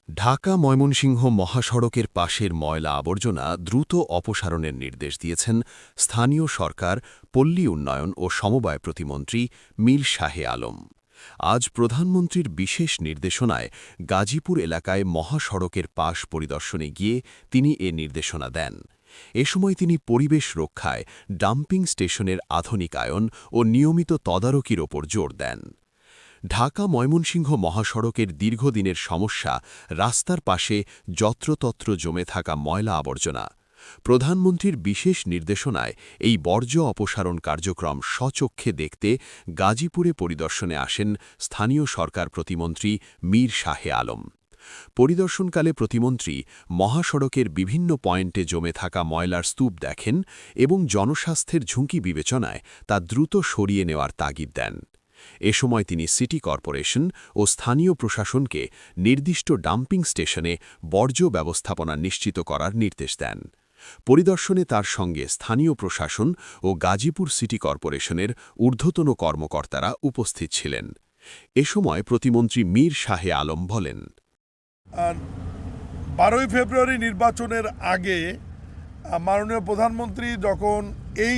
ঢাকা ময়মনসিংহ মহাসড়কের পাশের ময়লা আবর্জনা দ্রুত অপসারণের নির্দেশ দিয়েছেন স্থানীয় সরকার, পল্লী উন্নয়ন ও সমবায় প্রতিমন্ত্রী মীর শাহে আলম। আজ প্রধানমন্ত্রীর বিশেষ নির্দেশনায় গাজীপুর এলাকায় মহাসড়কের পাশ পরিদর্শনে গিয়ে তিনি এ নির্দেশনা দেন। এ সময় তিনি পরিবেশ রক্ষায় ডাম্পিং স্টেশনের আধুনিকায়ন ও নিয়মিত তদারকির ওপর জোর দেন। ঢাকা ময়মনসিংহ মহাসড়কের দীর্ঘদিনের সমস্যা রাস্তার পাশে যত্রতত্র জমে থাকা ময়লা আবর্জনা। প্রধানমন্ত্রীর বিশেষ নির্দেশনায় এই বর্জ্য অপসারণ কার্যক্রম স্বচক্ষে দেখতে গাজীপুরে পরিদর্শনে আসেন স্থানীয় সরকার প্রতিমন্ত্রী মীর শাহে আলম। পরিদর্শনকালে প্রতিমন্ত্রী মহাসড়কের বিভিন্ন পয়েন্টে জমে থাকা ময়লার স্তূপ দেখেন এবং জনস্বাস্থ্যের ঝুঁকি বিবেচনায় তা দ্রুত সরিয়ে নেওয়ার তাগিদ দেন। এ সময় তিনি সিটি কর্পোরেশন ও স্থানীয় প্রশাসনকে নির্দিষ্ট ডাম্পিং স্টেশনে বর্জ্য ব্যবস্থাপনা নিশ্চিত করার নির্দেশ দেন। পরিদর্শনে তার সঙ্গে স্থানীয় প্রশাসন ও গাজীপুর সিটি কর্পোরেশনের ঊর্ধ্বতন কর্মকর্তারা উপস্থিত ছিলেন। এ সময় প্রতিমন্ত্রী মীর শাহে আলম বলেন, 12 ফেব্রুয়ারি নির্বাচনের আগে মাননীয় প্রধানমন্ত্রী যখন এই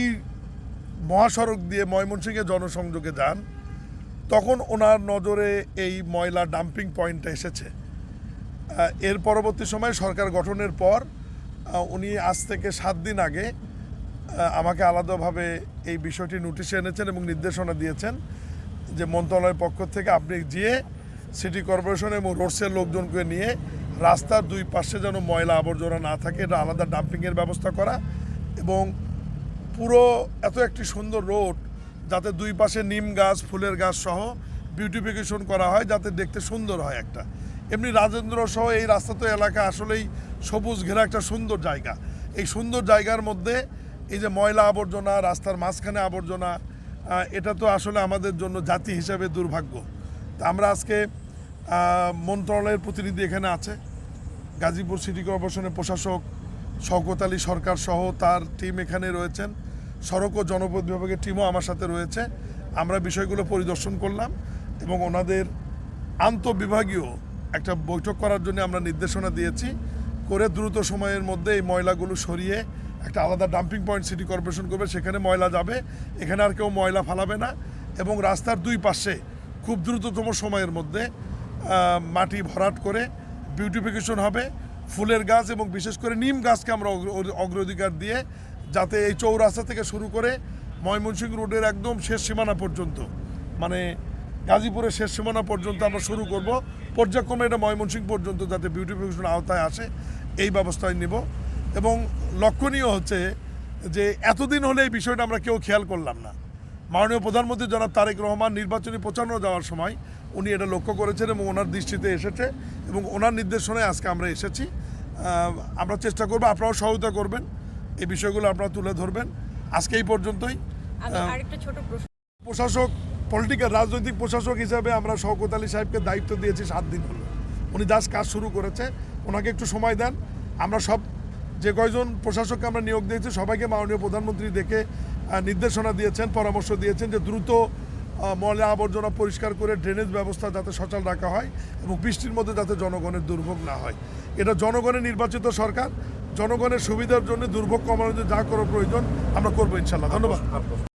মহাসড়ক দিয়ে ময়মনসিংহে জনসংযোগে যান, তখন ওনার নজরে এই ময়লা ডাম্পিং পয়েন্টটা এসেছে। এর পরবর্তী সময়ে সরকার গঠনের পর উনি আজ থেকে 7 দিন আগে আমাকে আলাদাভাবে এই বিষয়টি নোটিশে এনেছেন এবং নির্দেশনা দিয়েছেন যে মন্ত্রণালয়ের পক্ষ থেকে আপনি গিয়ে সিটি কর্পোরেশন এবং রোডসের লোকজনকে নিয়ে রাস্তার দুই পাশে যেন ময়লা আবর্জনা না থাকে, এটা আলাদা ডাম্পিংয়ের ব্যবস্থা করা, এবং পুরো এত একটি সুন্দর রোড যাতে দুই পাশে নিম গাছ, ফুলের গাছ সহ বিউটিফিকেশন করা হয়, যাতে দেখতে সুন্দর হয়। একটা এমনি রাজেন্দ্র সহ এই রাস্তা তো এলাকা আসলেই সবুজ ঘেরা একটা সুন্দর জায়গা। এই সুন্দর জায়গার মধ্যে এই যে ময়লা আবর্জনা, রাস্তার মাঝখানে আবর্জনা, এটা তো আসলে আমাদের জন্য জাতি হিসাবে দুর্ভাগ্য। তা আমরা আজকে মন্ত্রণালয়ের প্রতিনিধি এখানে আছে, গাজীপুর সিটি কর্পোরেশনের প্রশাসক শওকত আলী সরকার সহ তার টিম এখানে রয়েছেন, সড়ক ও জনপথ বিভাগের টিমও আমার সাথে রয়েছে। আমরা বিষয়গুলো পরিদর্শন করলাম এবং ওনাদের আন্তঃবিভাগীয় একটা বৈঠক করার জন্য আমরা নির্দেশনা দিয়েছি, করে দ্রুত সময়ের মধ্যে এই ময়লাগুলো সরিয়ে একটা আলাদা ডাম্পিং পয়েন্ট সিটি কর্পোরেশন করবে, সেখানে ময়লা যাবে, এখানে আর কেউ ময়লা ফালাবে না, এবং রাস্তার দুই পাশে খুব দ্রুততম সময়ের মধ্যে মাটি ভরাট করে বিউটিফিকেশন হবে, ফুলের গাছ এবং বিশেষ করে নিম গাছকে আমরা অগ্রাধিকার দিয়ে, যাতে এই চৌরাস্তা থেকে শুরু করে ময়মনসিংহ রোডের একদম শেষ সীমানা পর্যন্ত, মানে গাজীপুরের শেষ সীমানা পর্যন্ত আমরা শুরু করব, পর্যায়ক্রমে এটা ময়মনসিংহ পর্যন্ত যাতে বিউটিফিকেশন আওতায় আসে এই ব্যবস্থায় নেব। এবং লক্ষণীয় হচ্ছে যে এতদিন হলে এই বিষয়টা আমরা কেউ খেয়াল করলাম না। মাননীয় প্রধানমন্ত্রী জনাব তারেক রহমান নির্বাচনী প্রচারণা যাওয়ার সময় উনি এটা লক্ষ্য করেছেন এবং ওনার দৃষ্টিতে এসেছে, এবং ওনার নির্দেশনায় আজকে আমরা এসেছি। আমরা চেষ্টা করবো, আপনারাও সহায়তা করবেন, এই বিষয়গুলো আপনারা তুলে ধরবেন। আজকে এই পর্যন্তই। প্রশাসক, পলিটিক্যাল রাজনৈতিক প্রশাসক হিসাবে আমরা শওকত আলী সাহেবকে দায়িত্ব দিয়েছি 7 দিন হলো। উনি কাজ শুরু করেছে, ওনাকে একটু সময় দেন। আমরা সব যে কয়জন প্রশাসককে আমরা নিয়োগ দিয়েছি সবাইকে মাননীয় প্রধানমন্ত্রী দেখে নির্দেশনা দিয়েছেন, পরামর্শ দিয়েছেন যে দ্রুত ময়লা আবর্জনা পরিষ্কার করে ড্রেনেজ ব্যবস্থা যাতে সচল রাখা হয় এবং বৃষ্টির মধ্যে যাতে জনগণের দুর্ভোগ না হয়। এটা জনগণের নির্বাচিত সরকার, জনগণের সুবিধার জন্য দুর্ভোগ কমানোর জন্য যা করার প্রয়োজন আমরা করবো ইনশাল্লাহ। ধন্যবাদ।